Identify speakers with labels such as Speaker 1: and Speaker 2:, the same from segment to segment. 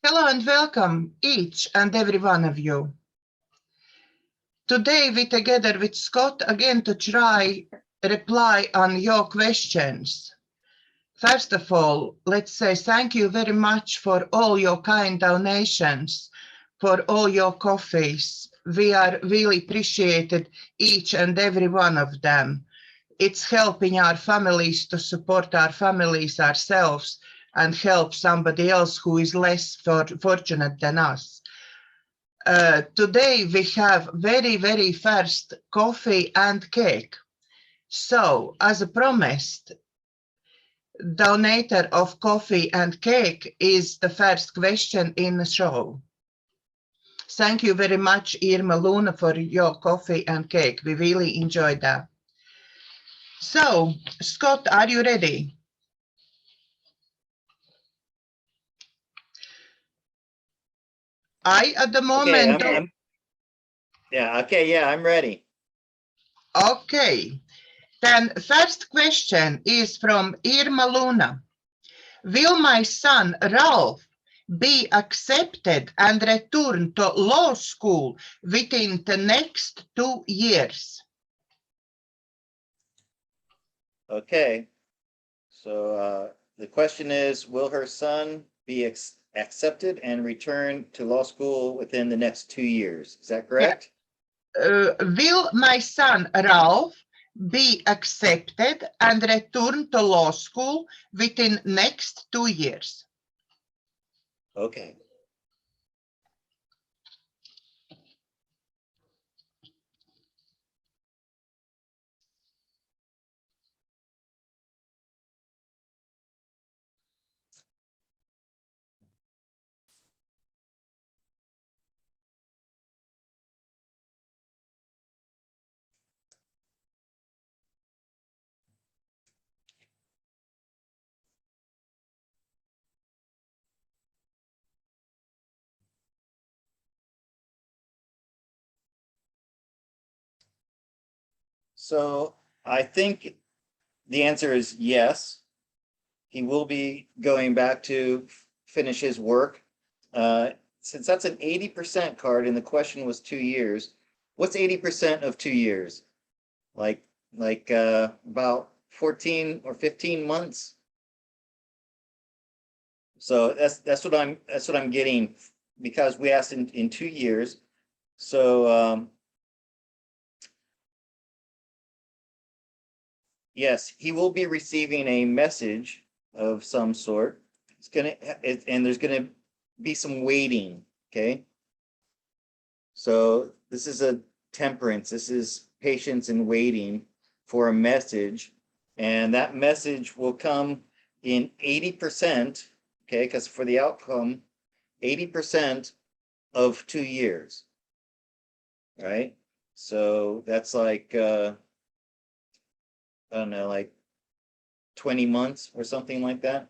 Speaker 1: Hello and welcome, each and every one of you. Today we together with Scott again to try reply on your questions. First of all, let's say thank you very much for all your kind donations, for all your coffees. We are really appreciated each and every one of them. It's helping our families to support our families ourselves and help somebody else who is less fortunate than us. Today we have very first coffee and cake. So, as promised, donator of coffee and cake is the first question in the show. Thank you very much, Irma Luna, for your coffee and cake. We really enjoyed that. So, Scott, are you ready? At the moment.
Speaker 2: I'm ready.
Speaker 1: Okay. Then first question is from Irma Luna. Will my son Ralph be accepted and return to law school within the next 2 years?
Speaker 2: Okay. So the question is, will her son be accepted and return to law school within the next 2 years? Is that correct?
Speaker 1: Will my son Ralph be accepted and return to law school within next 2 years?
Speaker 2: Okay. So I think the answer is yes. He will be going back to finish his work. Since that's an 80% card and the question was 2 years, what's 80% of 2 years? Like about 14 or 15 months. So that's what I'm getting, because we asked in 2 years. So yes, he will be receiving a message of some sort. And there's gonna be some waiting. Okay. So this is a temperance. This is patience and waiting for a message, and that message will come in 80%. Okay, because for the outcome, 80% of 2 years. Right. So that's like I don't know, like 20 months or something like that.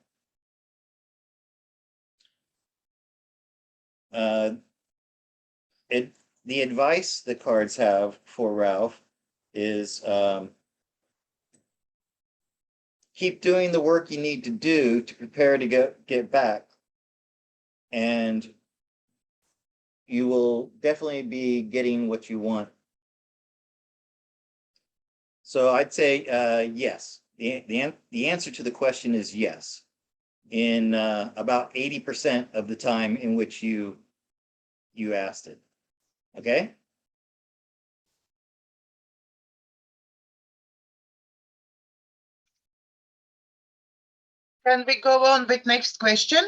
Speaker 2: The advice the cards have for Ralph is keep doing the work you need to do to prepare to get back, and you will definitely be getting what you want. So I'd say yes. The answer to the question is yes, in about 80% of the time in which you asked it. Okay.
Speaker 1: Can we go on with next question?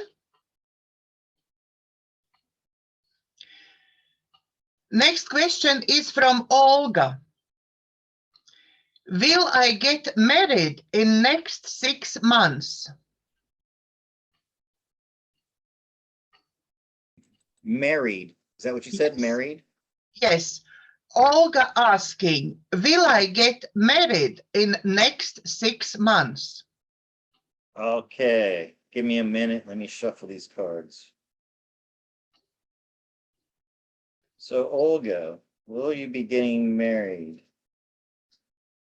Speaker 1: Next question is from Olga. Will I get married in next 6 months?
Speaker 2: Married. Is that what you said? Yes. Married?
Speaker 1: Yes. Olga asking, will I get married in next 6 months?
Speaker 2: Okay. Give me a minute. Let me shuffle these cards. So Olga, will you be getting married?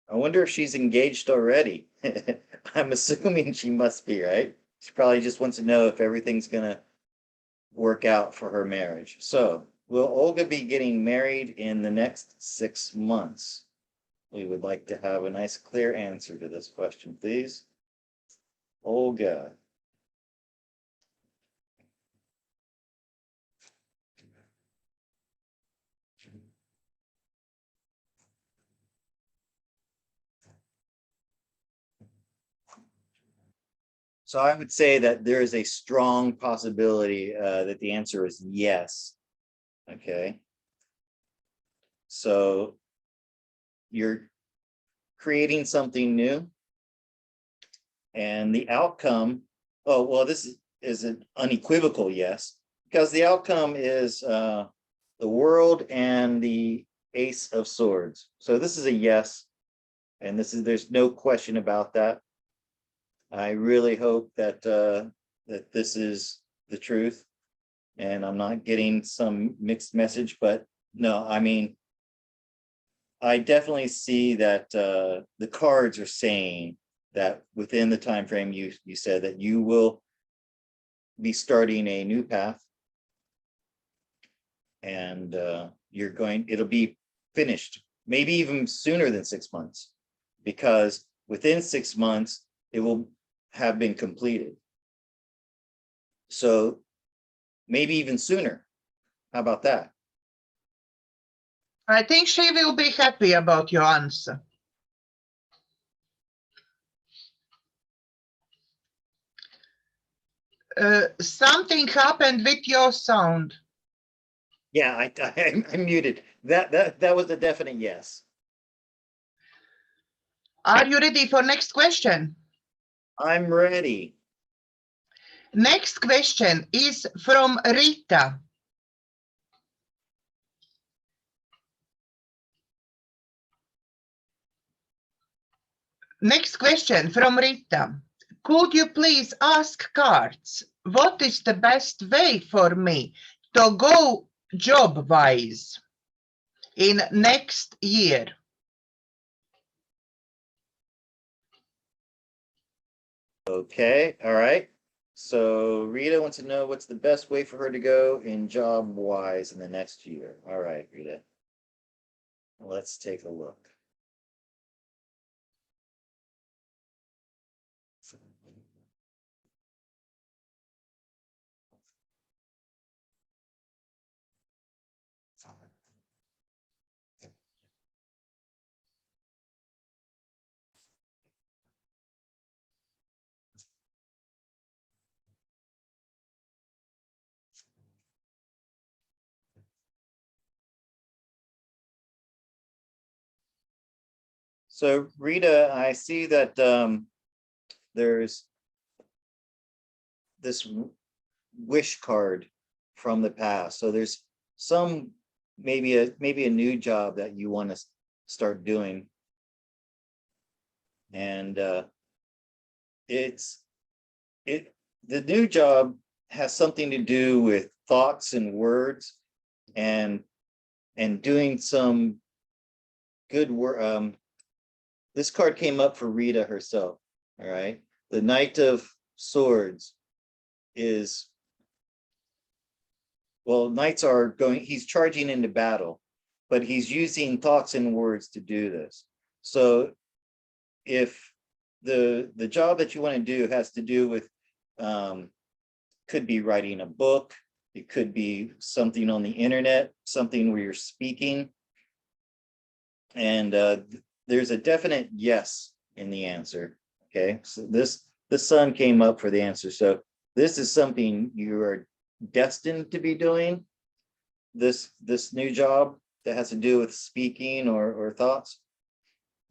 Speaker 2: I wonder if she's engaged already. I'm assuming she must be, right? She probably just wants to know if everything's gonna work out for her marriage. So will Olga be getting married in the next 6 months? We would like to have a nice clear answer to this question, please. Olga. So I would say that there is a strong possibility that the answer is yes. Okay. So you're creating something new, and the outcome, oh, well, this is an unequivocal yes, because the outcome is the world and the Ace of Swords. So this is a yes, and there's no question about that. I really hope that that this is the truth, and I'm not getting some mixed message, but no, I mean, I definitely see that the cards are saying that within the time frame you said that you will be starting a new path, and it'll be finished, maybe even sooner than 6 months, because within 6 months it will have been completed. So maybe even sooner. How about that?
Speaker 1: I think she will be happy about your answer. Something happened with your sound.
Speaker 2: Yeah, I muted. That was a definite yes.
Speaker 1: Are you ready for next question?
Speaker 2: I'm ready.
Speaker 1: Next question is from Rita. Next question from Rita. Could you please ask cards, what is the best way for me to go job-wise in next year?
Speaker 2: Okay, all right. So Rita wants to know what's the best way for her to go in job-wise in the next year. All right, Rita. Let's take a look. So Rita, I see that there's this wish card from the past. So there's some maybe a new job that you want to start doing, and the new job has something to do with thoughts and words, and doing some good work. This card came up for Rita herself. All right, the Knight of Swords is, well, knights are going, he's charging into battle, but he's using thoughts and words to do this. So if the job that you want to do has to do with could be writing a book, it could be something on the internet, something where you're speaking, and there's a definite yes in the answer. Okay, so the sun came up for the answer. So this is something you are destined to be doing, this new job that has to do with speaking or thoughts.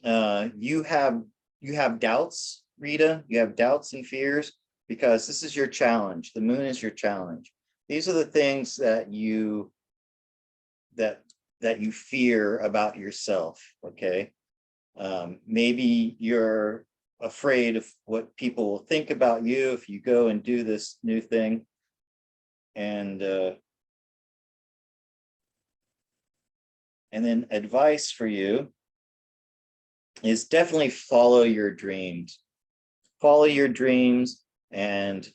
Speaker 2: You have doubts, Rita. You have doubts and fears because this is your challenge. The moon is your challenge. These are the things that you fear about yourself. Okay, maybe you're afraid of what people will think about you if you go and do this new thing. And then advice for you is definitely follow your dreams. Follow your dreams, and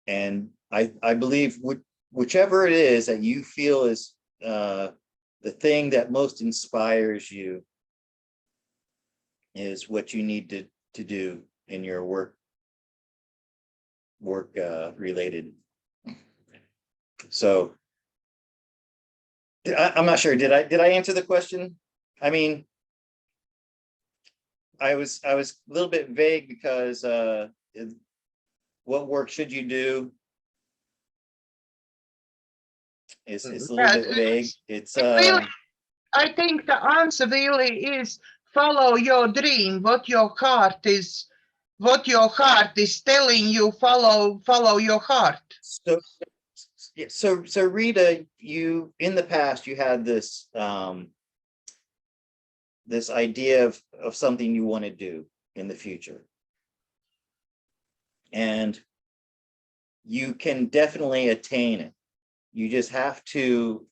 Speaker 2: And I believe whichever it is that you feel is the thing that most inspires you is what you need to do in your work related. So I'm not sure. Did I answer the question? I mean, I was a little bit vague because what work should you do? It's a little bit vague. It's
Speaker 1: really, I think the answer really is follow your dream. What your heart is telling you. Follow your heart.
Speaker 2: so yeah, so Rita, you in the past you had this this idea of something you want to do in the future, and you can definitely attain it. You just have to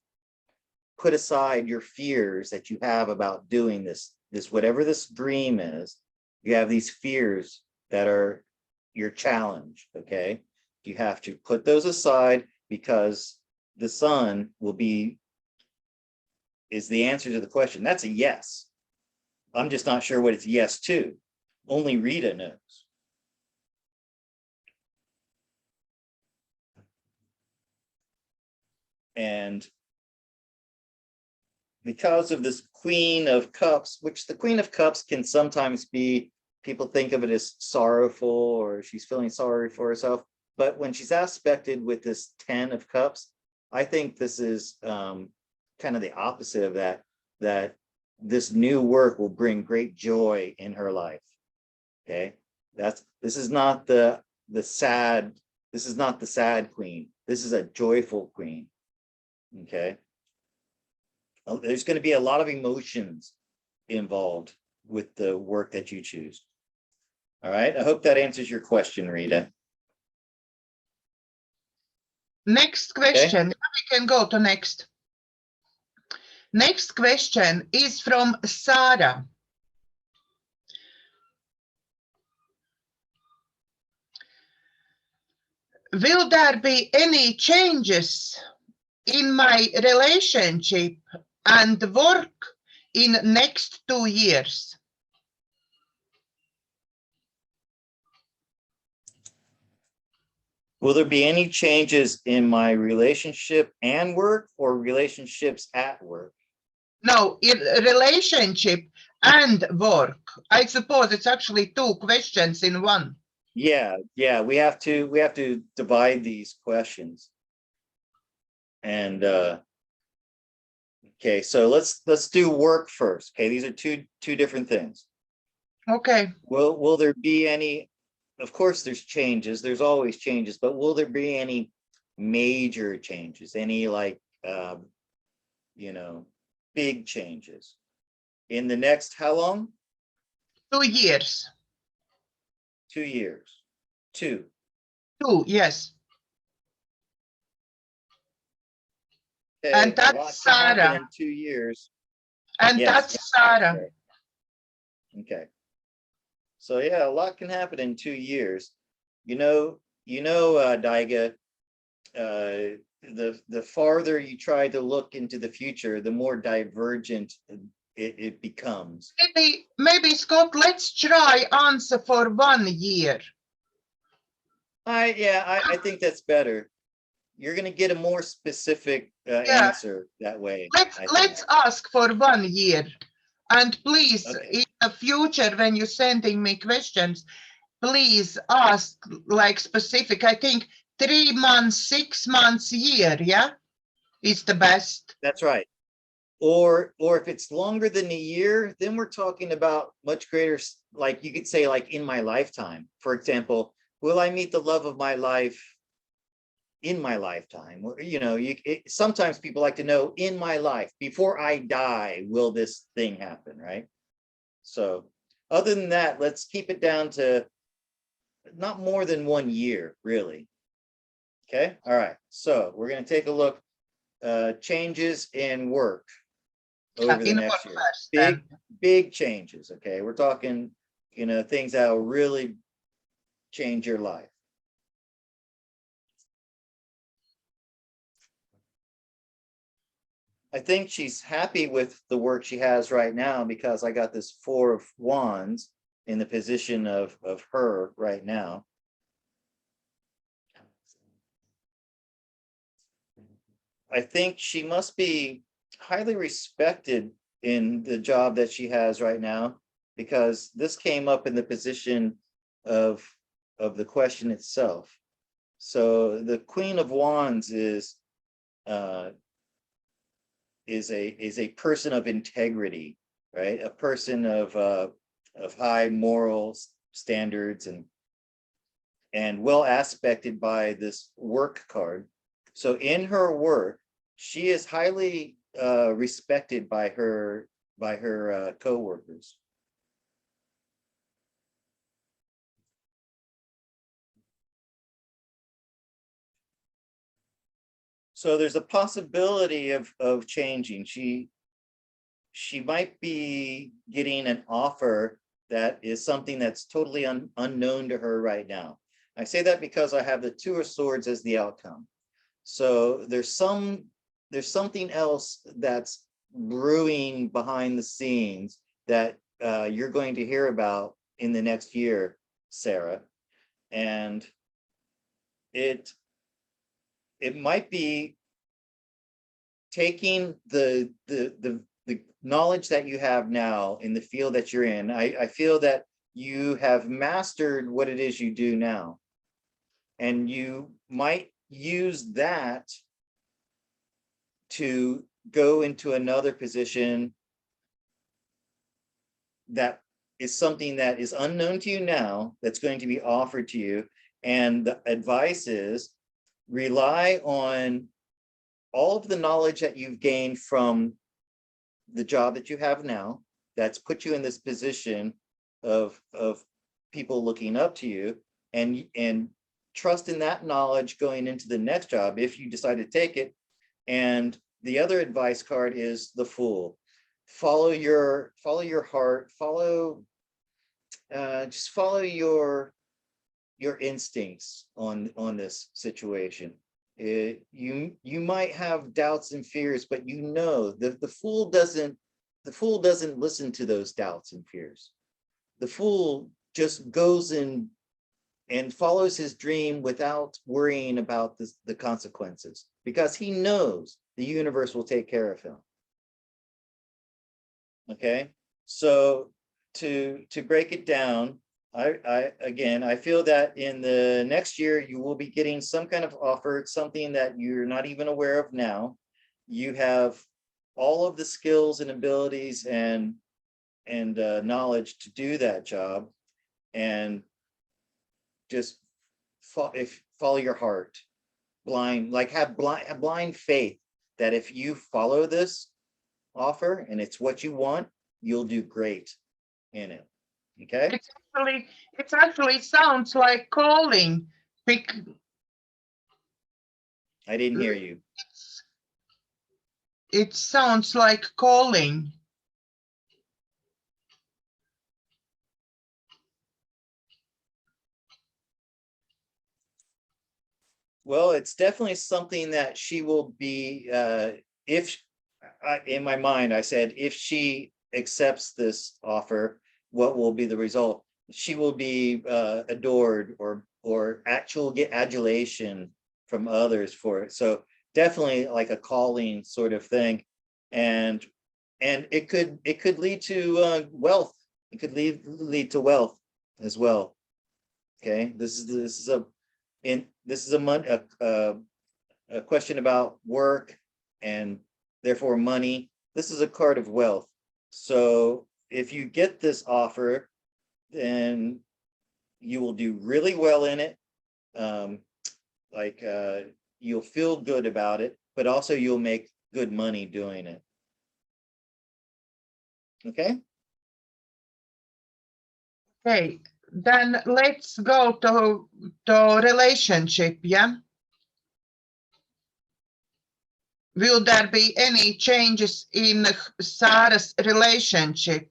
Speaker 2: put aside your fears that you have about doing this whatever this dream is. You have these fears that are your challenge. Okay, you have to put those aside, because the sun is the answer to the question. That's a yes. I'm just not sure what it's yes to. Only Rita knows. And because of this Queen of Cups, which the Queen of Cups can sometimes be, people think of it as sorrowful, or she's feeling sorry for herself. But when she's aspected with this 10 of Cups, I think this is kind of the opposite of that, that this new work will bring great joy in her life. Okay, this is not the sad, this is not the sad queen. This is a joyful queen. Okay, there's going to be a lot of emotions involved with the work that you choose. All right, I hope that answers your question, Rita.
Speaker 1: Next question. Okay. We can go to next. Next question is from Sarah. Will there be any changes in my relationship and work in next 2 years?
Speaker 2: Will there be any changes in my relationship and work, or relationships at work?
Speaker 1: No, in relationship and work. I suppose it's actually 2 questions in one.
Speaker 2: Yeah, we have to divide these questions. And okay, so let's do work first. Okay, these are two different things.
Speaker 1: Okay.
Speaker 2: Will there be any? Of course, there's changes. There's always changes, but will there be any major changes? Any like big changes in the next how long?
Speaker 1: 2 years.
Speaker 2: 2 years. 2.
Speaker 1: 2, yes.
Speaker 2: Okay,
Speaker 1: and that's Sarah.
Speaker 2: In 2 years.
Speaker 1: And yes, that's Sarah.
Speaker 2: Okay. So yeah, a lot can happen in 2 years. Daiga, the farther you try to look into the future, the more divergent it becomes.
Speaker 1: Maybe Scott, let's try answer for 1 year.
Speaker 2: I think that's better. You're going to get a more specific answer that way.
Speaker 1: Let's ask for 1 year. And please, in the future, when you're sending me questions, please ask like specific. I think 3 months, 6 months, year, yeah, is the best.
Speaker 2: That's right. Or if it's longer than a year, then we're talking about much greater, like you could say, like in my lifetime. For example, will I meet the love of my life in my lifetime? Sometimes people like to know, in my life, before I die, will this thing happen, right? So other than that, let's keep it down to not more than 1 year, really. Okay, all right, so we're going to take a look, changes in work over the next year. Big changes. Okay, we're talking things that will really change your life. I think she's happy with the work she has right now because I got this 4 of Wands in the position of her right now. I think she must be highly respected in the job that she has right now, because this came up in the position of the question itself. So the Queen of Wands is a person of integrity, right? A person of high moral standards and well aspected by this work card. So in her work, she is highly respected by her co-workers. So there's a possibility of changing. She might be getting an offer that is something that's totally unknown to her right now. I say that because I have the 2 of Swords as the outcome. So there's something else that's brewing behind the scenes that you're going to hear about in the next year, Sarah. And it might be taking the knowledge that you have now in the field that you're in. I feel that you have mastered what it is you do now, and you might use that to go into another position that is something that is unknown to you now, that's going to be offered to you. And the advice is rely on all of the knowledge that you've gained from the job that you have now, that's put you in this position of people looking up to you, and trust in that knowledge going into the next job if you decide to take it. And the other advice card is the Fool. Follow your heart, just follow your instincts on this situation. You might have doubts and fears, but you know the fool doesn't listen to those doubts and fears. The fool just goes in and follows his dream without worrying about the consequences, because he knows the universe will take care of him. Okay, so to break it down, I feel that in the next year you will be getting some kind of offer, something that you're not even aware of now. You have all of the skills and abilities and knowledge to do that job, and just follow your heart, have blind faith that if you follow this offer and it's what you want, you'll do great in it. Okay.
Speaker 1: It actually sounds like calling.
Speaker 2: I didn't hear you.
Speaker 1: It sounds like calling.
Speaker 2: Well, it's definitely something that she will be, in my mind, I said, if she accepts this offer, what will be the result? She will be adored or get adulation from others for it. So definitely like a calling sort of thing. And it could lead to wealth. It could lead to wealth as well. Okay, this is a question about work and therefore money. This is a card of wealth. So if you get this offer, then you will do really well in it. You'll feel good about it, but also you'll make good money doing it. Okay.
Speaker 1: Okay, then let's go to relationship. Yeah. Will there be any changes in Sarah's relationship?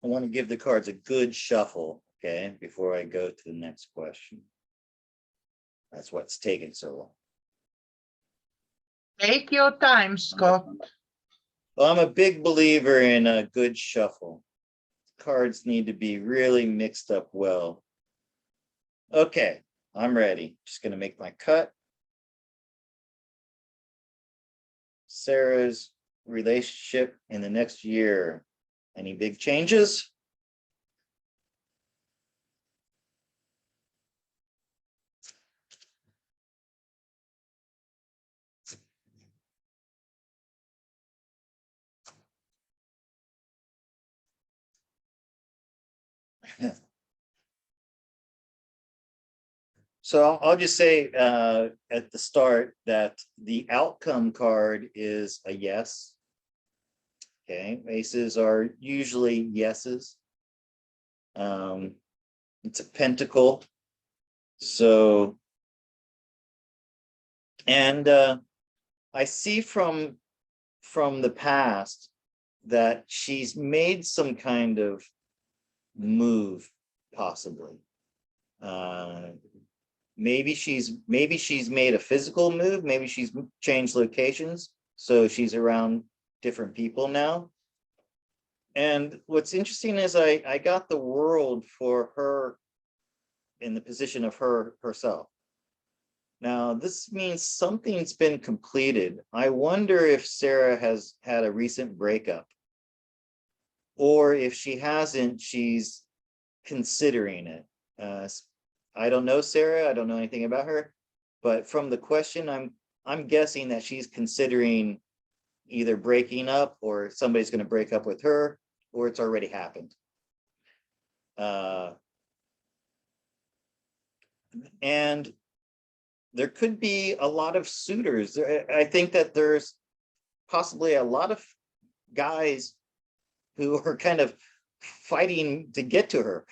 Speaker 2: I want to give the cards a good shuffle, okay, before I go to the next question. That's what's taking so long.
Speaker 1: Take your time, Scott.
Speaker 2: Well, I'm a big believer in a good shuffle. Cards need to be really mixed up well. Okay, I'm ready. Just going to make my cut. Sarah's relationship in the next year. Any big changes? So I'll just say at the start that the outcome card is a yes. Okay, aces are usually yeses. It's a pentacle. So, and I see from the past that she's made some kind of move, possibly. Maybe she's made a physical move. Maybe she's changed locations, so she's around different people now. And what's interesting is I got the world for her in the position of herself. Now, this means something's been completed. I wonder if Sarah has had a recent breakup, or if she hasn't, she's considering it. I don't know Sarah, I don't know anything about her, but from the question, I'm guessing that she's considering either breaking up, or somebody's going to break up with her, or it's already happened. And there could be a lot of suitors. I think that there's possibly a lot of guys who are kind of fighting to get to her.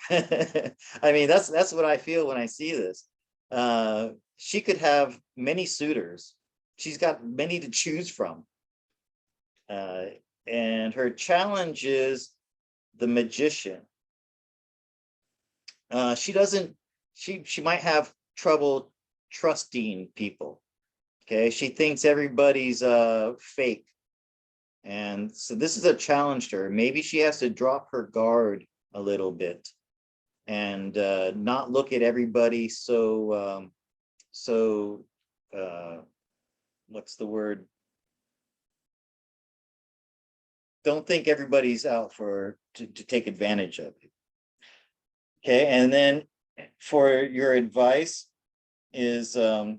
Speaker 2: I mean, that's what I feel when I see this. She could have many suitors. She's got many to choose from. And her challenge is the magician. She might have trouble trusting people. Okay, she thinks everybody's fake. And so this is a challenge to her. Maybe she has to drop her guard a little bit and not look at everybody so what's the word? Don't think everybody's out to take advantage of it. Okay, and then for your advice is so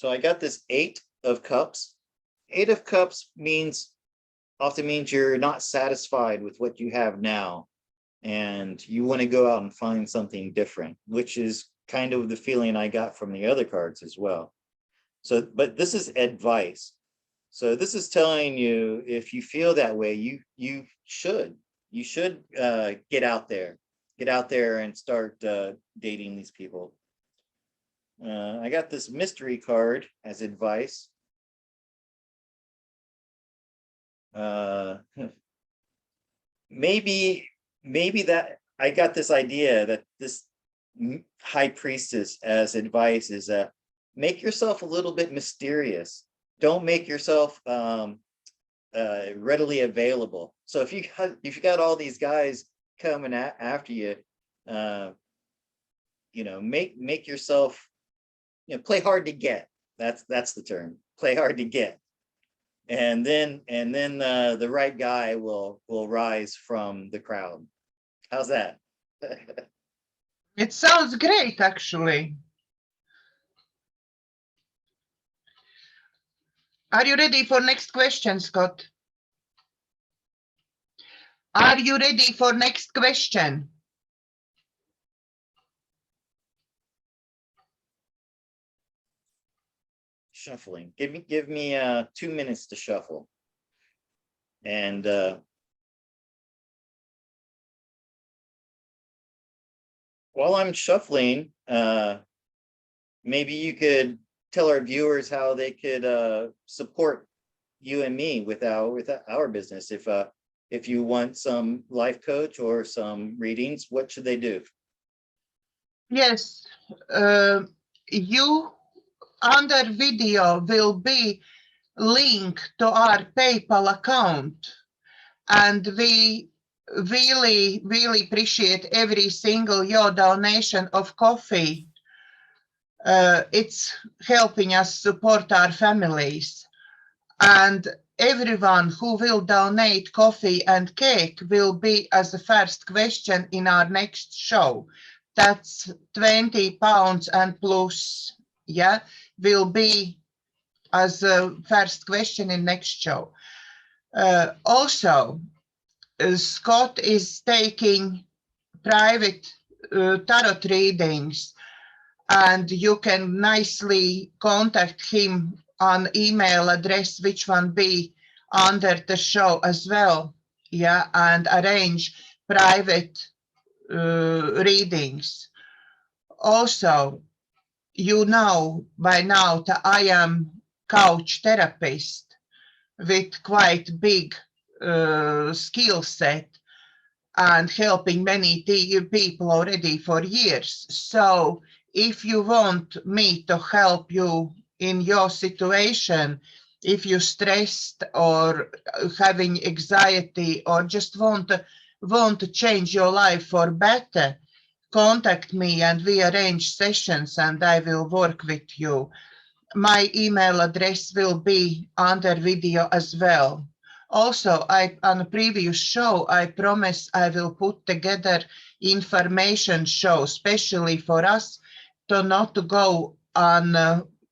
Speaker 2: I got this 8 of Cups. 8 of Cups often means you're not satisfied with what you have now, and you want to go out and find something different, which is kind of the feeling I got from the other cards as well. So, but this is advice. So this is telling you, if you feel that way, you should get out there and start dating these people. I got this mystery card as advice. Maybe that I got this idea that this high priestess as advice is make yourself a little bit mysterious. Don't make yourself readily available. So if you got all these guys coming after you, make yourself, play hard to get. That's the term. Play hard to get, and then the right guy will rise from the crowd. How's that?
Speaker 1: It sounds great, actually. Are you ready for next question, Scott? Are you ready for next question?
Speaker 2: Shuffling. Give me 2 minutes to shuffle. And while I'm shuffling, maybe you could tell our viewers how they could support you and me with our business. If you want some life coach or some readings, what should they do?
Speaker 1: Yes, you under video will be link to our PayPal account, and we really appreciate every single your donation of coffee. It's helping us support our families, and everyone who will donate coffee and cake will be as the first question in our next show. That's 20 pounds and plus, yeah, will be as the first question in next show. Also, Scott is taking private tarot readings, and you can nicely contact him on email address, which one be under the show as well, yeah, and arrange private readings. Also, you know by now that I am couch therapist with quite big skill set and helping many people already for years. So if you want me to help you in your situation, if you're stressed or having anxiety or just want to change your life for better, contact me and we arrange sessions and I will work with you. My email address will be under video as well. Also, on a previous show, I promise I will put together information show, especially for us to not to go on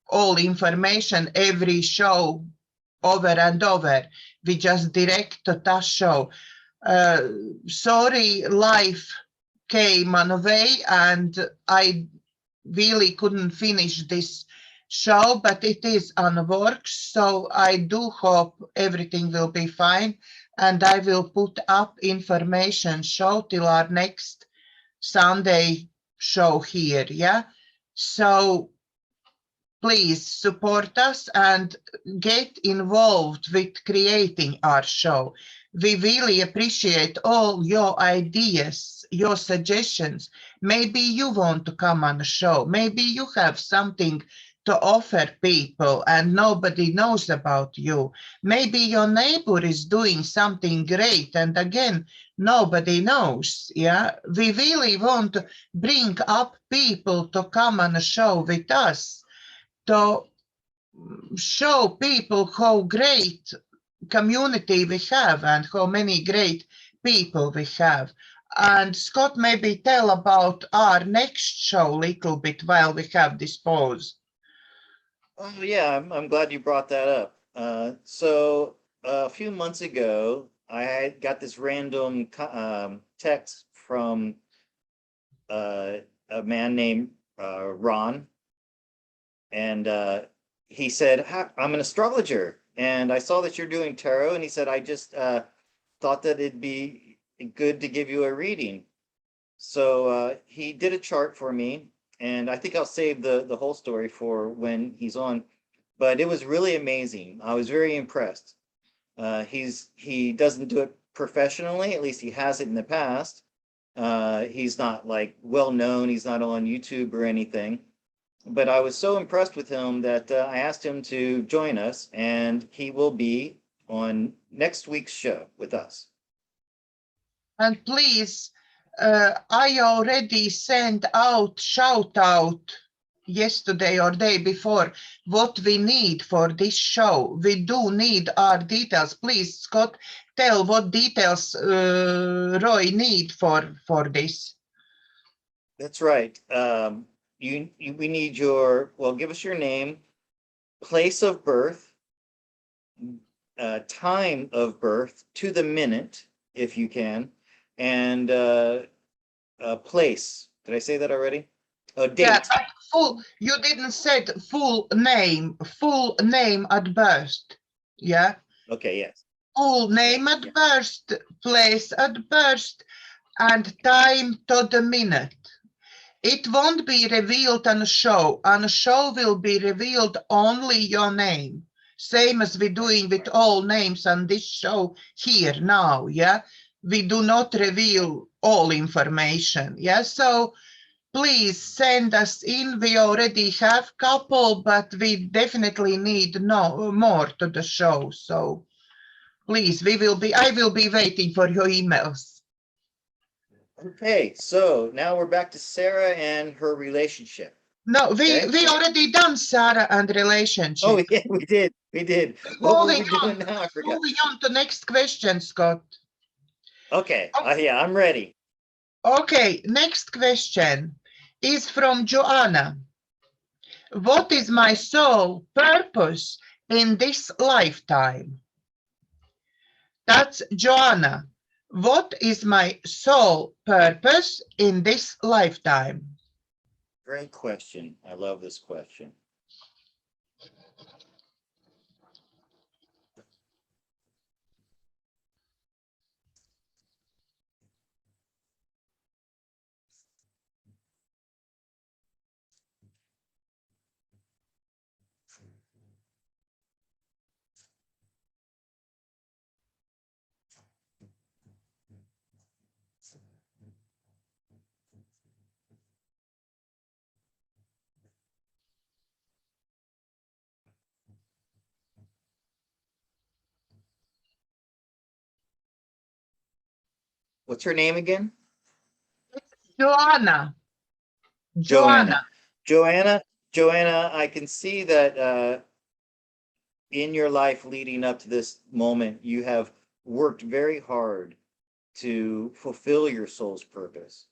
Speaker 1: all information every show over and over. We just direct to that show. Sorry, life came on a way and I really couldn't finish this show, but it is on works, so I do hope everything will be fine, and I will put up information show till our next Sunday show here, yeah? So please support us and get involved with creating our show. We really appreciate all your ideas, your suggestions. Maybe you want to come on the show. Maybe you have something to offer people and nobody knows about you. Maybe your neighbor is doing something great and again, nobody knows. Yeah, we really want to bring up people to come on a show with us, to show people how great community we have and how many great people we have. And Scott, maybe tell about our next show a little bit while we have this pause.
Speaker 2: Oh yeah, I'm glad you brought that up. So a few months ago, I got this random text from a man named Ron, and he said, "I'm an astrologer, and I saw that you're doing tarot." And he said, "I just thought that it'd be good to give you a reading." So he did a chart for me. And I think I'll save the whole story for when he's on, but it was really amazing. I was very impressed. He doesn't do it professionally, at least he has it in the past. He's not like well known. He's not on YouTube or anything, but I was so impressed with him that I asked him to join us, and he will be on next week's show with us.
Speaker 1: And please, I already sent out shout out yesterday or day before what we need for this show. We do need our details. Please, Scott, tell what details Roy need for this.
Speaker 2: That's right. We need give us your name, place of birth, time of birth to the minute, if you can, and place. Did I say that already? Oh, date.
Speaker 1: Yeah, you didn't say full name at birth. Yeah.
Speaker 2: Okay, yes.
Speaker 1: Full name at birth, place at birth, and time to the minute. It won't be revealed on a show. On a show will be revealed only your name. same as we're doing with all names on this show here now, yeah? We do not reveal all information, yeah? So please send us in. We already have couple, but we definitely need more to the show. So please, I will be waiting for your emails.
Speaker 2: Okay, so now we're back to Sarah and her relationship.
Speaker 1: No,
Speaker 2: Okay.
Speaker 1: we already done Sarah and relationship.
Speaker 2: Oh, yeah, we did. What were we doing now? I forgot.
Speaker 1: Moving on to next question, Scott.
Speaker 2: Okay, yeah, I'm ready.
Speaker 1: Okay, next question is from Joanna. What is my sole purpose in this lifetime? That's Joanna. What is my sole purpose in this lifetime?
Speaker 2: Great question. I love this question. What's her name again?
Speaker 1: Joanna.
Speaker 2: Joanna. Joanna, I can see that in your life leading up to this moment, you have worked very hard to fulfill your soul's purpose.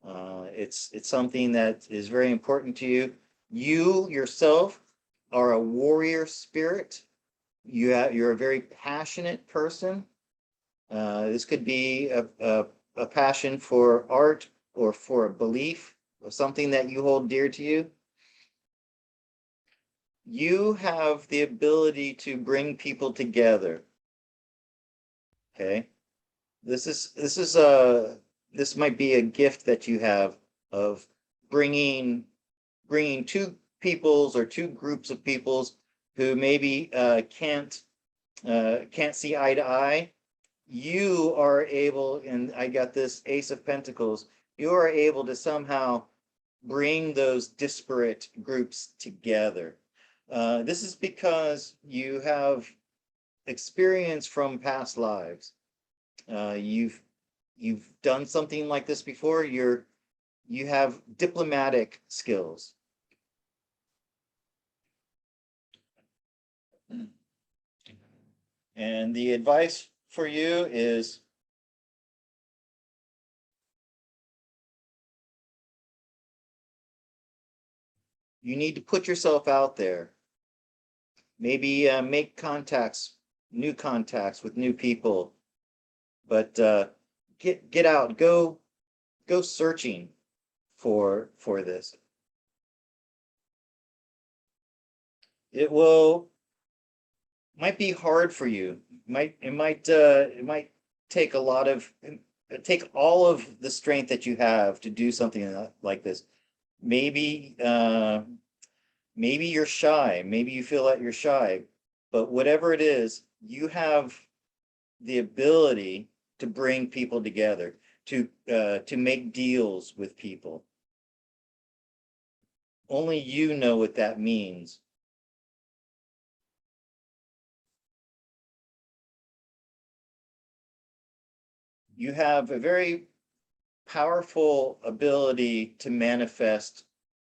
Speaker 2: It's something that is very important to you. You yourself are a warrior spirit. You're a very passionate person. This could be a passion for art or for a belief or something that you hold dear to you. You have the ability to bring people together. Okay. This might be a gift that you have of bringing two peoples or two groups of peoples who maybe can't see eye to eye. You are able, and I got this Ace of Pentacles, you are able to somehow bring those disparate groups together. This is because you have experience from past lives. You've done something like this before. You have diplomatic skills. And the advice for you is you need to put yourself out there. Maybe make new contacts with new people, but get out, go searching for this. It might be hard for you. It might take take all of the strength that you have to do something like this. Maybe maybe you're shy. Maybe you feel that you're shy, but whatever it is, you have the ability to bring people together, to make deals with people. Only you know what that means. You have a very powerful ability to manifest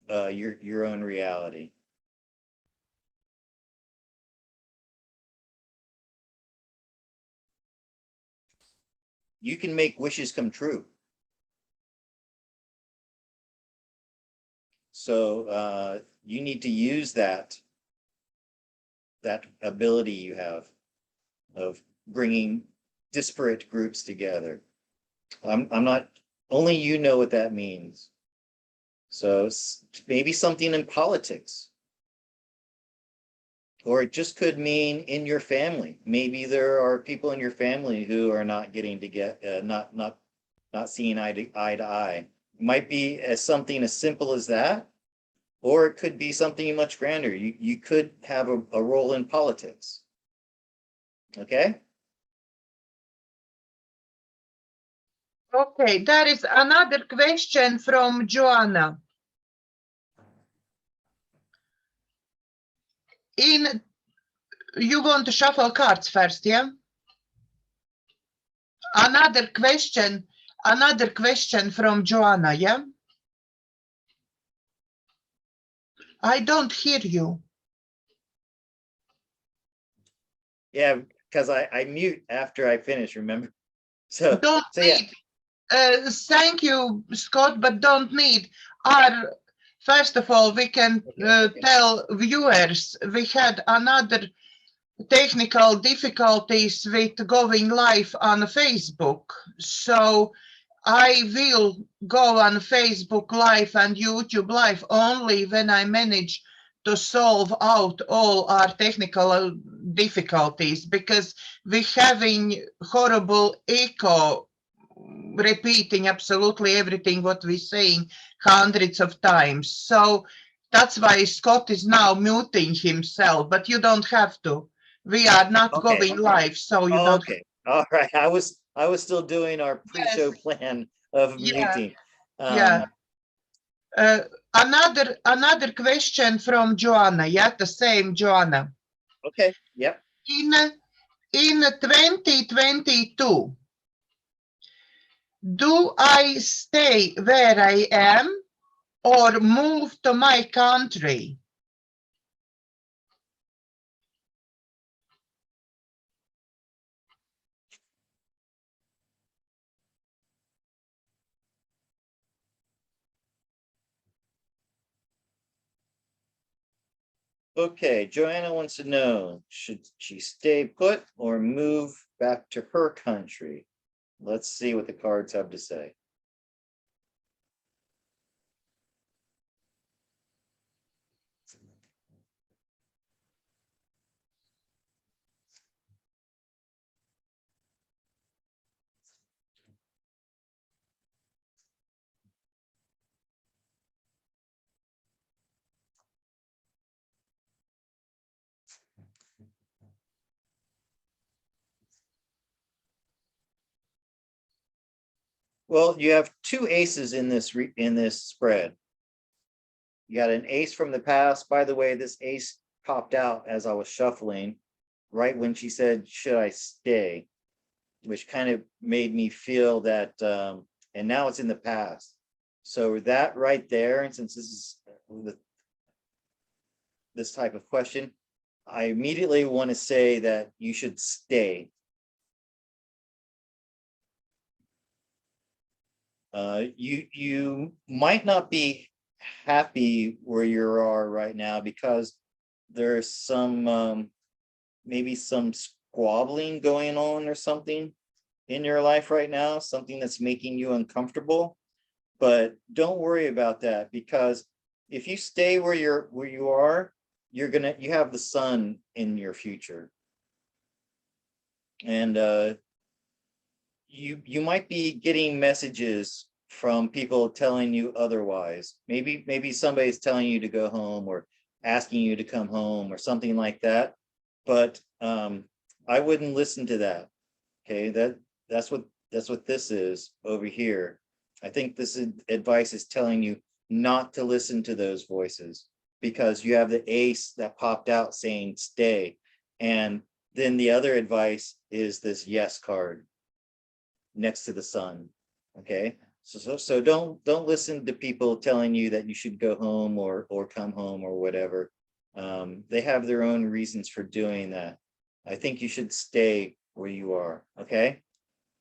Speaker 2: your own reality. You can make wishes come true. So you need to use that ability you have of bringing disparate groups together. I'm not, only you know what that means. So maybe something in politics, or it just could mean in your family. Maybe there are people in your family who are not getting to not seeing eye to eye. It might be something as simple as that, or it could be something much grander. You could have a role in politics. Okay?
Speaker 1: Okay, there is another question from Joanna. You want to shuffle cards first, yeah? Another question from Joanna, yeah? I don't hear you.
Speaker 2: Yeah, because I mute after I finish, remember? So,
Speaker 1: Don't
Speaker 2: yeah.
Speaker 1: need. Thank you, Scott, but don't need. First of all, we can tell viewers we had another technical difficulties with going live on Facebook. So I will go on Facebook Live and YouTube Live only when I manage to solve out all our technical difficulties, because we're having horrible echo, repeating absolutely everything what we're saying hundreds of times. So that's why Scott is now muting himself, but you don't have to. We are not going live, so you don't.
Speaker 2: Okay. All right. I was still doing our pre-show plan of muting.
Speaker 1: Yeah. Another question from Joanna. Yeah, the same Joanna.
Speaker 2: Okay. Yep.
Speaker 1: In 2022, do I stay where I am or move to my country?
Speaker 2: Okay. Joanna wants to know, should she stay put or move back to her country? Let's see what the cards have to say. Well, you have two aces in this spread. You got an ace from the past. By the way, this ace popped out as I was shuffling, right when she said, "Should I stay?" Which kind of made me feel that, and now it's in the past. So that right there, and since this is this type of question, I immediately want to say that you should stay. You might not be happy where you are right now because there's some maybe some squabbling going on or something in your life right now, something that's making you uncomfortable. But don't worry about that, because if you stay where you are, you have the sun in your future. And you might be getting messages from people telling you otherwise. Maybe somebody's telling you to go home or asking you to come home or something like that. But I wouldn't listen to that. Okay, that's what this is over here. I think this advice is telling you not to listen to those voices, because you have the ace that popped out saying stay. And then the other advice is this yes card next to the sun. Okay, so don't listen to people telling you that you should go home or come home or whatever. They have their own reasons for doing that. I think you should stay where you are. Okay,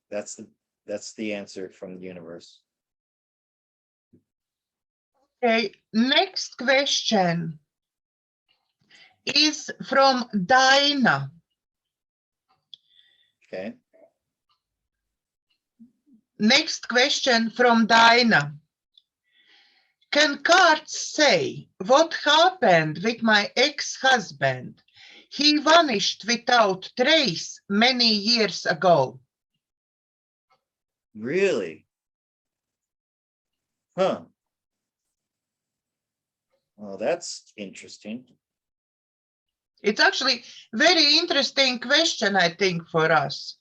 Speaker 2: that's the answer from the universe.
Speaker 1: Okay, next question is from Daiga.
Speaker 2: Okay.
Speaker 1: Next question from Daiga. Can cards say what happened with my ex-husband? He vanished without trace many years ago.
Speaker 2: Really? Huh. Well, that's interesting.
Speaker 1: It's actually very interesting question, I think, for us.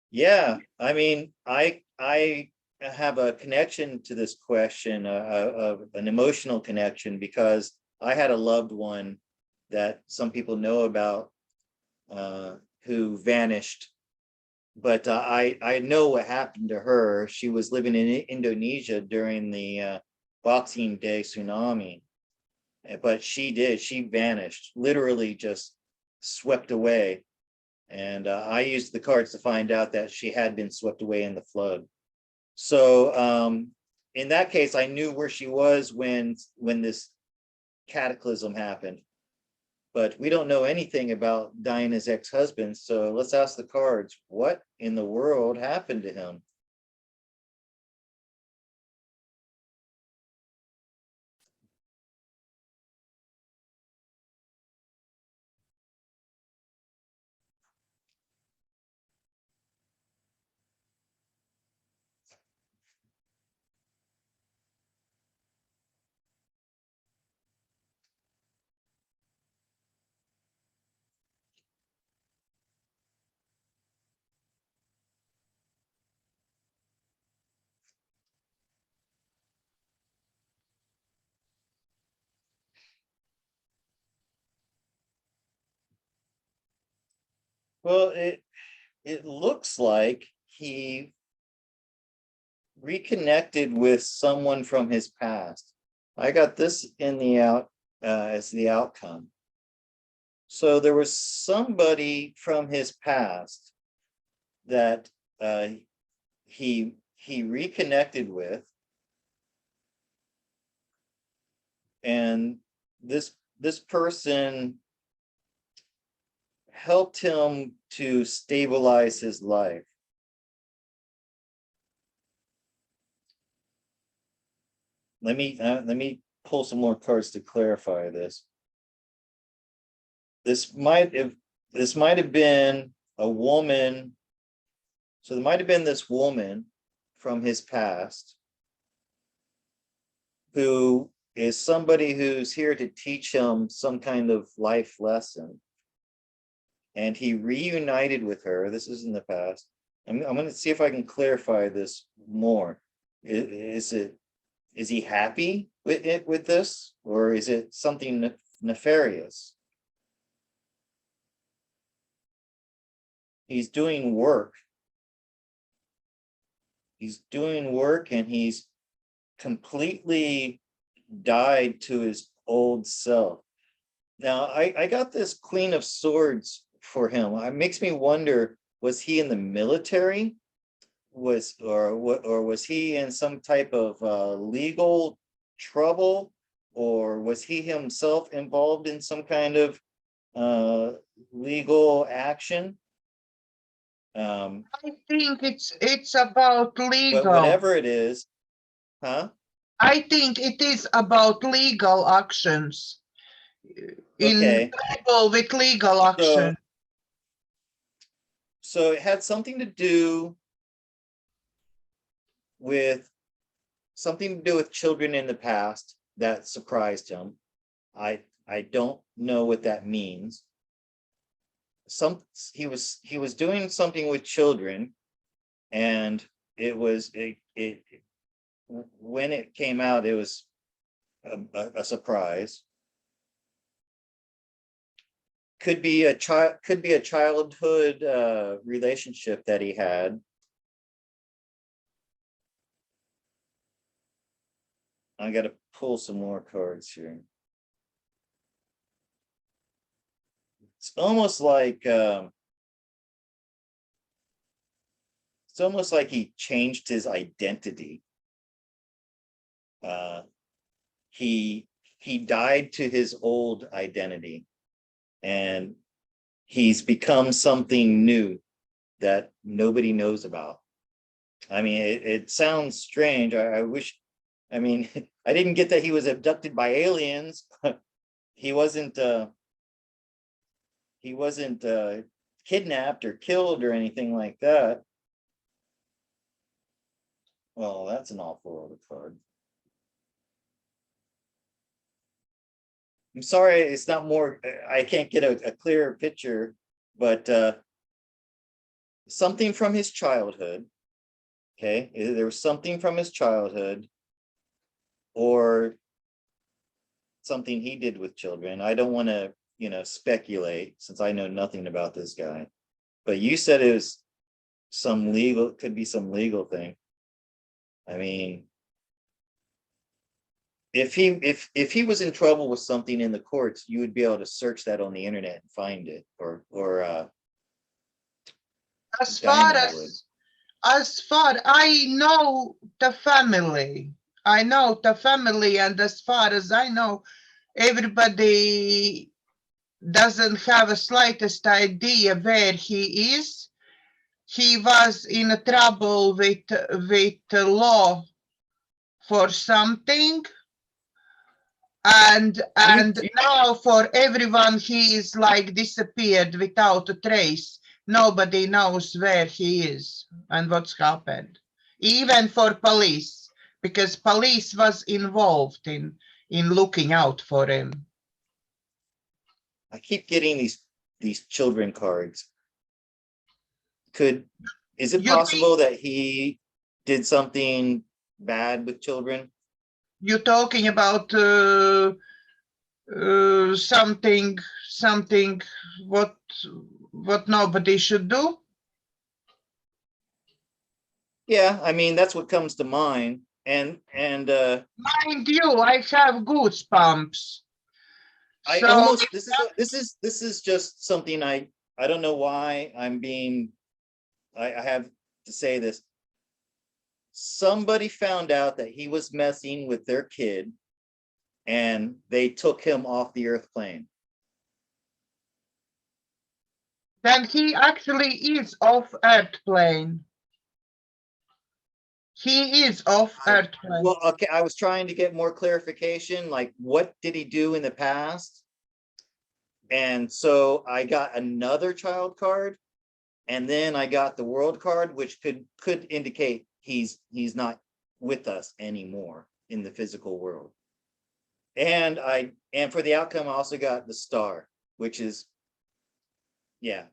Speaker 2: Yeah, I mean, I have a connection to this question, an emotional connection, because I had a loved one that some people know about who vanished, but I know what happened to her. She was living in Indonesia during the Boxing Day tsunami, but she vanished, literally just swept away. And I used the cards to find out that she had been swept away in the flood. So in that case, I knew where she was when this cataclysm happened. But we don't know anything about Diana's ex-husband. So let's ask the cards, what in the world happened to him? Well, it looks like he reconnected with someone from his past. I got this in the as the outcome. So there was somebody from his past that he reconnected with, and this person helped him to stabilize his life. Let me pull some more cards to clarify this. This might have been a woman. So there might have been this woman from his past who is somebody who's here to teach him some kind of life lesson. And he reunited with her. This is in the past. I'm going to see if I can clarify this more. Is he happy with this, or is it something nefarious? He's doing work. He's doing work, and he's completely died to his old self. Now, I got this Queen of Swords for him. It makes me wonder, was he in the military? Or was he in some type of legal trouble? Or was he himself involved in some kind of legal action?
Speaker 1: I think it's about
Speaker 2: But
Speaker 1: legal.
Speaker 2: whatever it is, huh?
Speaker 1: I think it is about legal actions.
Speaker 2: Okay.
Speaker 1: People with legal action.
Speaker 2: So it had something to do with children in the past that surprised him. I don't know what that means. He was doing something with children, and it when it came out, it was a surprise. Could be a childhood relationship that he had. I got to pull some more cards here. It's almost like he changed his identity. He died to his old identity, and he's become something new that nobody knows about. I mean, it sounds strange. I wish, I mean, I didn't get that he was abducted by aliens. He wasn't kidnapped or killed or anything like that. Well, that's an awful other card. I'm sorry, it's not more, I can't get a clearer picture, but something from his childhood, okay? Either there was something from his childhood or something he did with children. I don't want to, speculate since I know nothing about this guy. But you said it was some legal, could be some legal thing. I mean, if he was in trouble with something in the courts, you would be able to search that on the internet and find it, or
Speaker 1: As far
Speaker 2: Daiga would.
Speaker 1: as far I know the family, and as far as I know, everybody doesn't have a slightest idea where he is. He was in trouble with the law for something, and now for everyone he is like disappeared without a trace. Nobody knows where he is and what's happened, even for police, because police was involved in looking out for him.
Speaker 2: I keep getting these children cards. Is it possible that he did something bad with children?
Speaker 1: You're talking about something what nobody should do?
Speaker 2: Yeah, I mean that's what comes to mind. And
Speaker 1: Mind you, I have goosebumps.
Speaker 2: I
Speaker 1: So
Speaker 2: almost this is just something I don't know why I'm being I have to say this. Somebody found out that he was messing with their kid and they took him off the earth plane.
Speaker 1: then he actually is off Earth plane. He is off Earth plane.
Speaker 2: Well, okay, I was trying to get more clarification, like what did he do in the past? And so I got another child card, and then I got the world card, which could indicate he's not with us anymore in the physical world. And for the outcome, I also got the star, which is, yeah,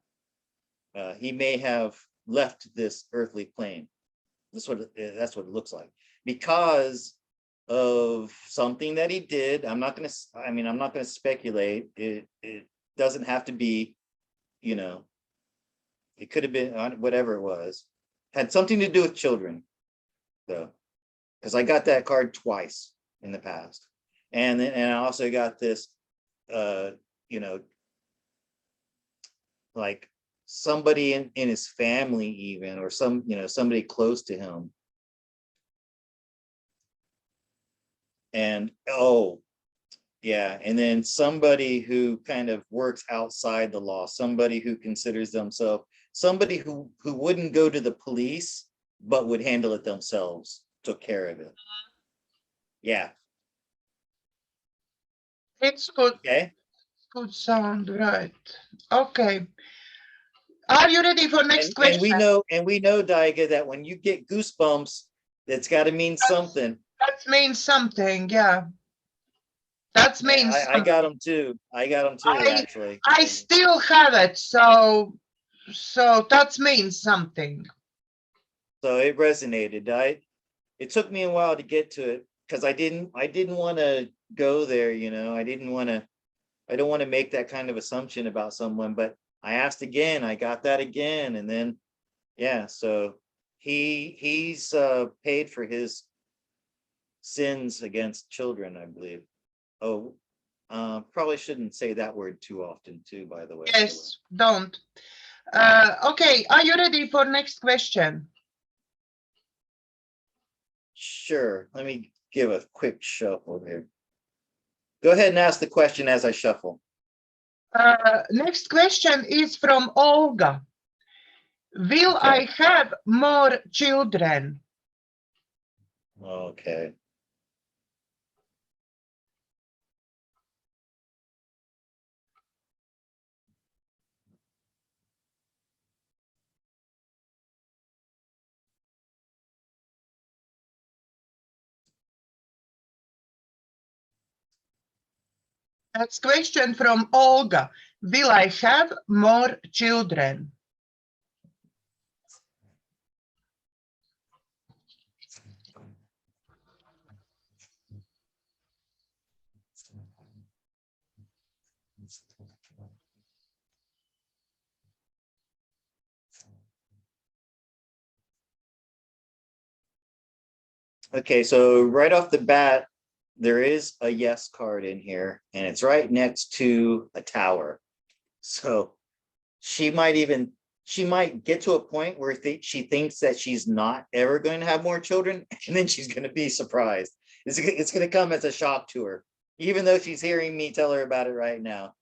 Speaker 2: he may have left this earthly plane. That's what it looks like, because of something that he did. I'm not going to speculate. It doesn't have to be, it could have been whatever it was. Had something to do with children, though, because I got that card twice in the past. And I also got this, like somebody in his family, even, or somebody close to him. And yeah, and then somebody who kind of works outside the law, somebody who considers themselves somebody who wouldn't go to the police but would handle it themselves, took care of it. Yeah.
Speaker 1: It's good.
Speaker 2: Okay.
Speaker 1: Good sound, right? Okay. Are you ready for next question?
Speaker 2: And we know, Daiga, that when you get goosebumps, that's got to mean something.
Speaker 1: That means something, yeah. That means
Speaker 2: I got them too. Actually.
Speaker 1: I still have it, so that means something.
Speaker 2: So it resonated. It took me a while to get to it because I didn't want to go there. I don't want to make that kind of assumption about someone, but I asked again, I got that again. And then, yeah, so he's paid for his sins against children, I believe. Oh, probably shouldn't say that word too often too, by the way.
Speaker 1: Yes, don't. Okay, are you ready for next question?
Speaker 2: Sure. Let me give a quick shuffle here. Go ahead and ask the question as I shuffle.
Speaker 1: Next question is from Olga. Will I have more children?
Speaker 2: Okay.
Speaker 1: That's question from Olga. Will I have more children?
Speaker 2: Okay, so right off the bat, there is a yes card in here, and it's right next to a tower. So she might get to a point where she thinks that she's not ever going to have more children, and then she's going to be surprised. It's going to come as a shock to her, even though she's hearing me tell her about it right now.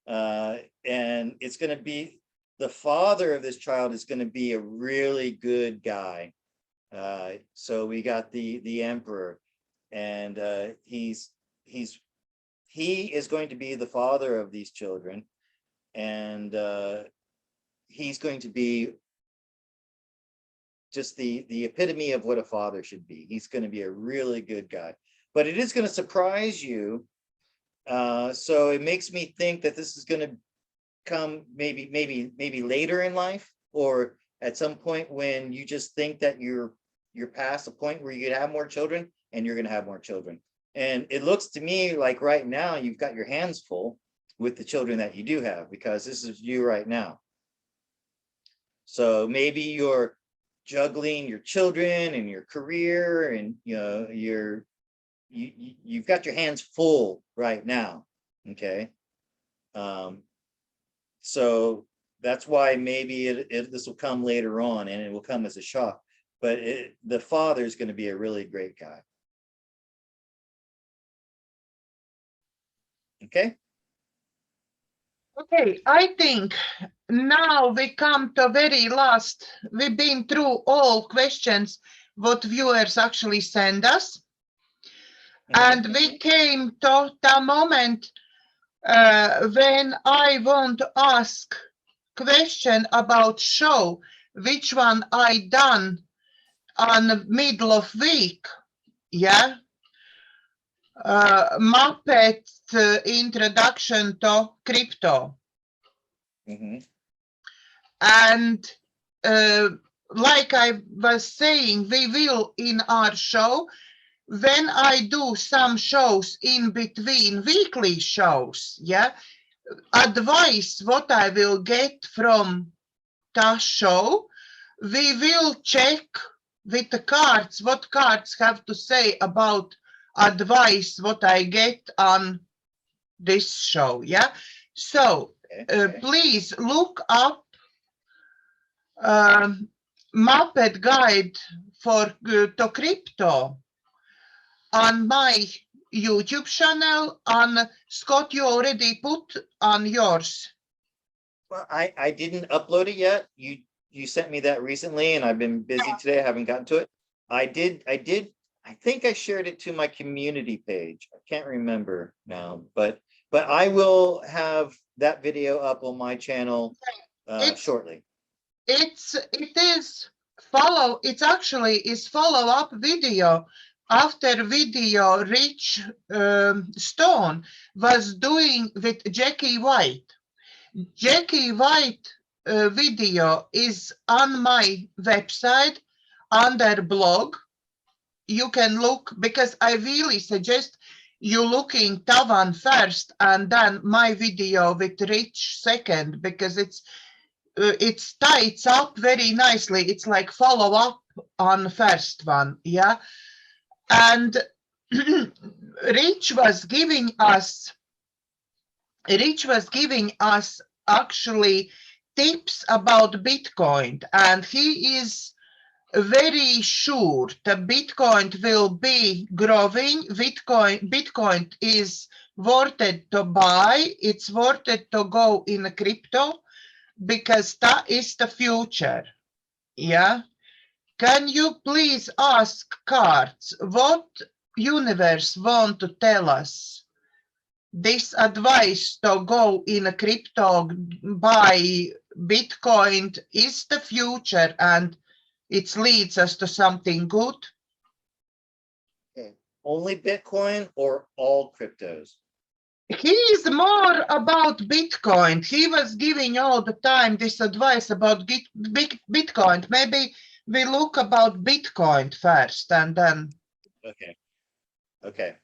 Speaker 2: And it's going to be, the father of this child is going to be a really good guy. So we got the emperor, and he is going to be the father of these children, and he's going to be just the epitome of what a father should be. He's going to be a really good guy, but it is going to surprise you. So it makes me think that this is going to come maybe later in life, or at some point when you just think that you're past the point where you could have more children, and you're going to have more children. And it looks to me like right now you've got your hands full with the children that you do have, because this is you right now. So maybe you're juggling your children and your career, and you've got your hands full right now. Okay. So that's why maybe this will come later on, and it will come as a shock. But the father is going to be a really great guy. Okay.
Speaker 1: Okay, I think now we come to very last. We've been through all questions what viewers actually send us. And we came to the moment when I want to ask question about show, which one I done on the middle of week. Yeah. Muppet introduction to crypto. And like I was saying, we will in our show, when I do some shows in between weekly shows, yeah, advice what I will get from the show, we will check with the cards, what cards have to say about advice what I get on this show, yeah. So please look up Muppet Guide for to Crypto on my YouTube channel. On Scott, you already put on yours.
Speaker 2: Well, I didn't upload it yet. You sent me that recently, and I've been busy today. I haven't gotten to it. I think I shared it to my community page. I can't remember now, but I will have that video up on my channel shortly. It's
Speaker 1: actually is follow-up video after video Rich Stone was doing with Jackie White. Jackie White video is on my website under blog. You can look, because I really suggest you looking Tavan first and then my video with Rich second, because it ties up very nicely. It's like follow up on first one, yeah. And Rich was giving us actually tips about Bitcoin, and he is very sure that Bitcoin will be growing. Bitcoin is worth it to buy. It's worth it to go in crypto, because that is the future. Yeah. Can you please ask cards what universe want to tell us? This advice to go in a crypto, buy Bitcoin is the future, and it leads us to something good.
Speaker 2: Okay. Only Bitcoin or all cryptos?
Speaker 1: He is more about Bitcoin. He was giving all the time this advice about Bitcoin. Maybe we look about Bitcoin first and then.
Speaker 2: Okay. Okay.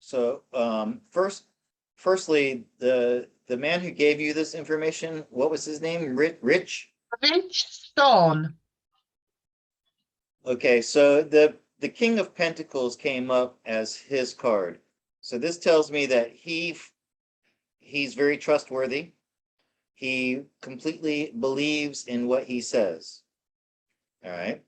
Speaker 2: So firstly, the man who gave you this information, what was his name? Rich?
Speaker 1: Rich Stone.
Speaker 2: Okay, so the King of Pentacles came up as his card. So this tells me that he's very trustworthy. He completely believes in what he says. All right.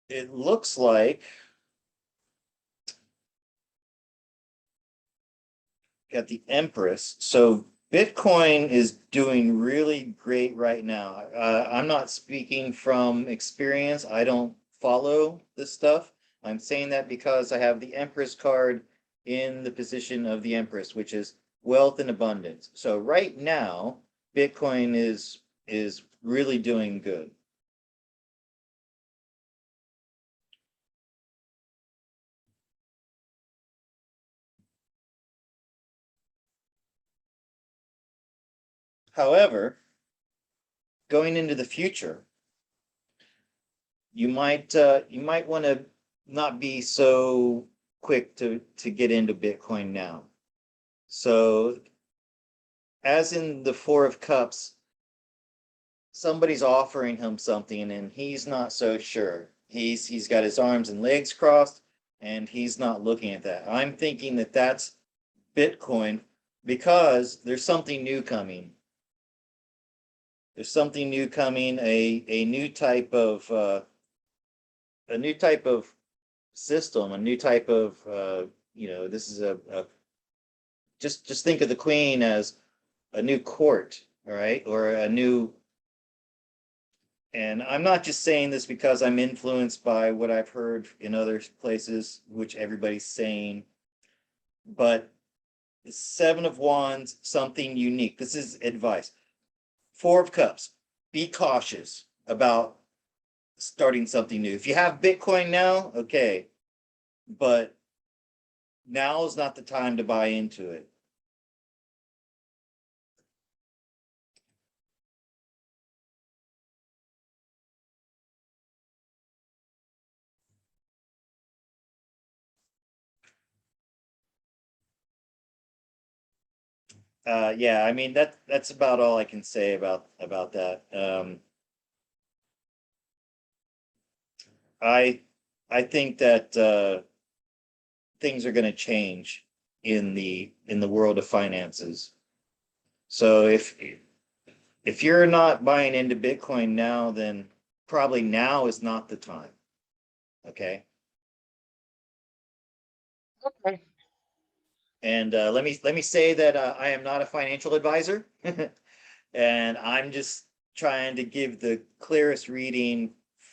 Speaker 2: It looks like got the Empress. So Bitcoin is doing really great right now. I'm not speaking from experience. I don't follow this stuff. I'm saying that because I have the Empress card in the position of the Empress, which is wealth and abundance. So right now, Bitcoin is really doing good. However, going into the future, you might want to not be so quick to get into Bitcoin now. So as in the Four of Cups, somebody's offering him something and he's not so sure. He's got his arms and legs crossed and he's not looking at that. I'm thinking that that's Bitcoin because there's something new coming. There's something new coming, a new type of system, a new type of this is a just think of the queen as a new court, all right, or a new. And I'm not just saying this because I'm influenced by what I've heard in other places, which everybody's saying, but the Seven of Wands, something unique. This is advice. Four of Cups, be cautious about starting something new. If you have Bitcoin now, okay, but now is not the time to buy into it. Yeah, I mean that's about all I can say about that. I I think that things are going to change in the world of finances. So if you're not buying into Bitcoin now, then probably now is not the time. Okay.
Speaker 1: Okay.
Speaker 2: And let me say that I am not a financial advisor, and I'm just trying to give the clearest reading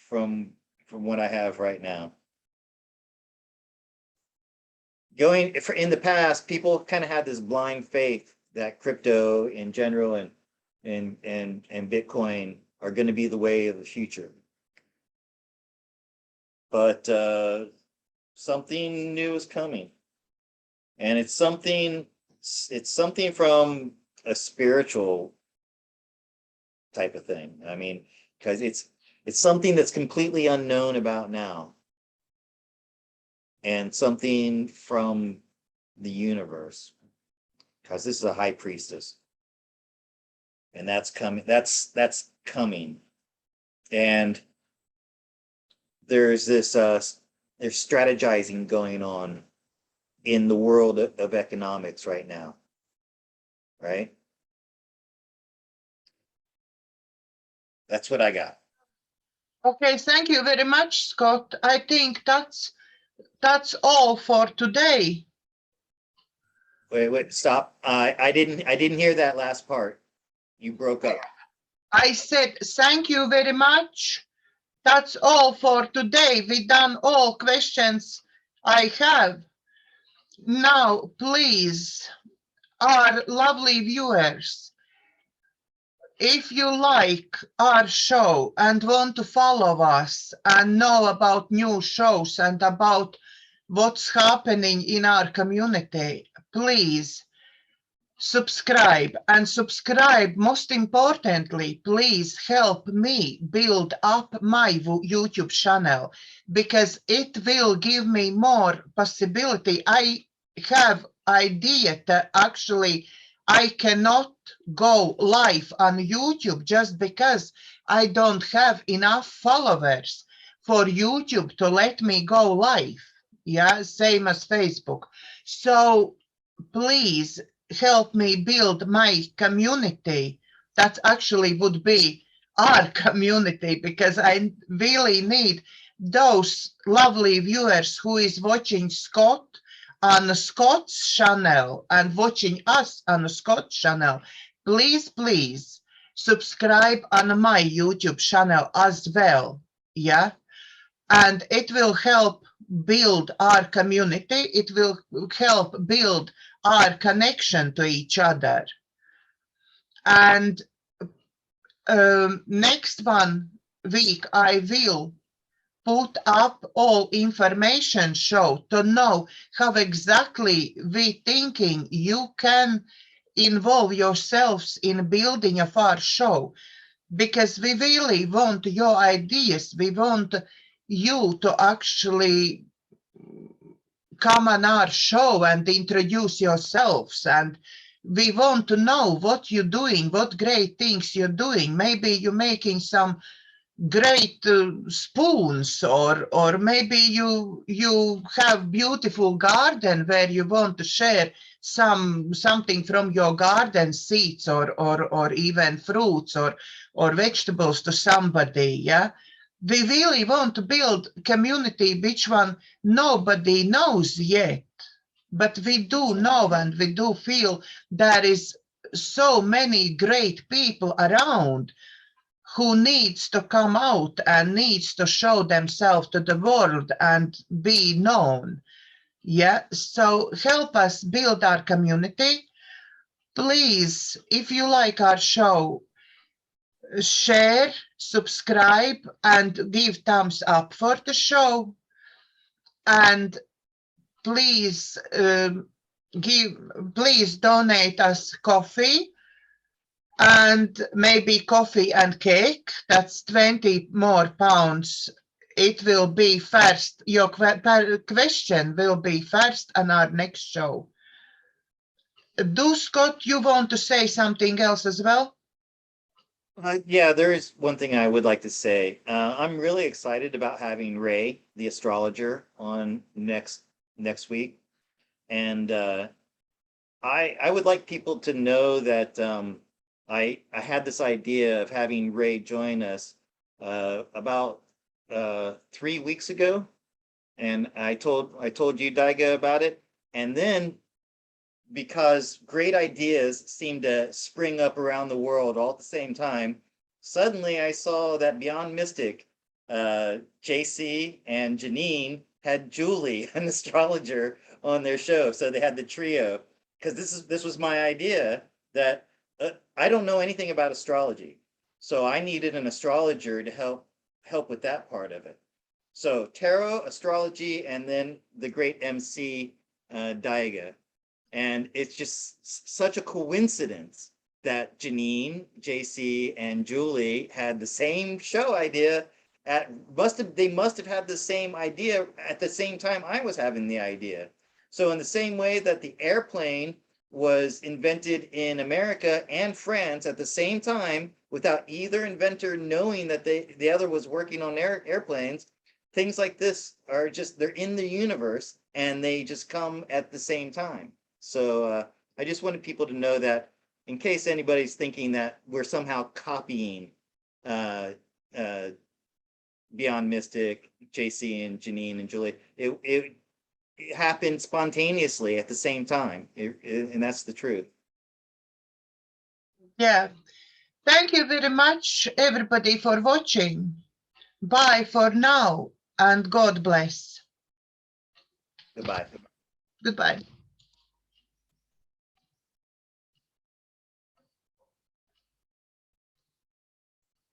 Speaker 2: from from what I have right now. Going for in the past, people kind of had this blind faith that crypto in general and Bitcoin are going to be the way of the future. But something new is coming, and it's something from a spiritual type of thing. I mean, because it's something that's completely unknown about now, and something from the universe, because this is a high priestess, and that's coming. That's coming, and there's this there's strategizing going on in the world of economics right now. right? That's what I got.
Speaker 1: Okay, thank you very much, Scott. I think that's all for today.
Speaker 2: Wait, stop. I didn't hear that last part. You broke up.
Speaker 1: I said thank you very much. That's all for today. We done all questions I have. Now, please, our lovely viewers, if you like our show and want to follow us and know about new shows and about what's happening in our community, please subscribe, and subscribe. Most importantly, please help me build up my YouTube channel, because it will give me more possibility. I have idea that actually I cannot go live on YouTube just because I don't have enough followers for YouTube to let me go live. Yeah, same as Facebook. So please help me build my community. That actually would be our community, because I really need those lovely viewers who is watching Scott on Scott's channel and watching us on Scott's channel. Please, please subscribe on my YouTube channel as well. Yeah. And it will help build our community. It will help build our connection to each other. And next one week, I will put up all information show to know how exactly we thinking you can involve yourselves in building of our show, because we really want your ideas. We want you to actually come on our show and introduce yourselves, and we want to know what you're doing, what great things you're doing. Maybe you're making some great spoons, or maybe you have beautiful garden where you want to share something from your garden, seeds or even fruits or vegetables to somebody. Yeah, we really want to build community which one nobody knows yet, but we do know and we do feel there is so many great people around who needs to come out and needs to show themselves to the world and be known. Yeah, so help us build our community. Please, if you like our show, share, subscribe, and give thumbs up for the show. And please please donate us coffee, and maybe coffee and cake. That's 20 more pounds. It will be first. Your question will be first on our next show. Do, Scott, you want to say something else as well?
Speaker 2: Yeah, there is one thing I would like to say. I'm really excited about having Ray, the astrologer, on next week, and I would like people to know that I had this idea of having Ray join us about 3 weeks ago, and I told you, Daiga, about it, and then because great ideas seem to spring up around the world all at the same time, suddenly I saw that Beyond Mystic, JC and Janine had Julie, an astrologer, on their show. So they had the trio, because this was my idea that I don't know anything about astrology, so I needed an astrologer to help with that part of it. So tarot, astrology, and then the great MC Daiga. And it's just such a coincidence that Janine, JC, and Julie had the same show idea. They must have had the same idea at the same time I was having the idea. So in the same way that the airplane was invented in America and France at the same time, without either inventor knowing that the other was working on airplanes, things like this are just, they're in the universe and they just come at the same time. So I just wanted people to know that in case anybody's thinking that we're somehow copying Beyond Mystic, JC and Janine and Julie, it happened spontaneously at the same time, and that's the truth.
Speaker 1: Yeah. Thank you very much, everybody, for watching. Bye for now, and God bless.
Speaker 2: Goodbye.
Speaker 1: Goodbye.